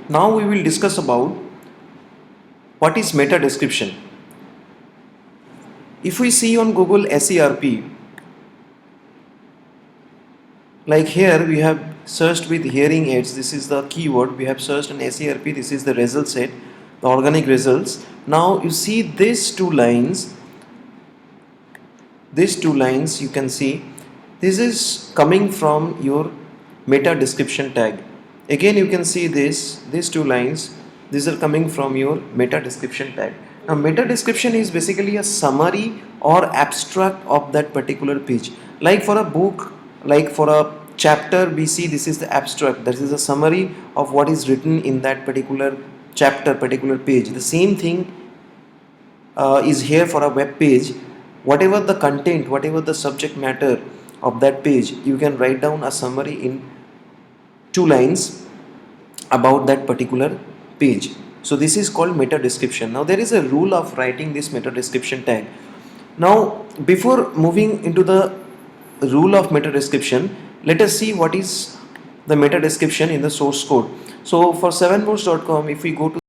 Now we will discuss about what is meta description. If we see on Google SERP, like here we have searched with hearing aids, this is the keyword, we have searched on SERP, this is the result set, the organic results. Now you see these two lines you can see, this is coming from your meta description tag. Again you can see these two lines, these are coming from your meta description tag. Now meta description is basically a summary or abstract of that particular page. Like for a book, like for a chapter, we see this is the abstract, this is a summary of what is written in that particular chapter, particular page. The same thing is here for a web page. Whatever the content, whatever the subject matter of that page, you can write down a summary in 2 lines about that particular page. So this is called meta description. Now there is a rule of writing this meta description tag. Now before moving into the rule of meta description, let us see what is the meta description in the source code. So for 7boats.com, if we go to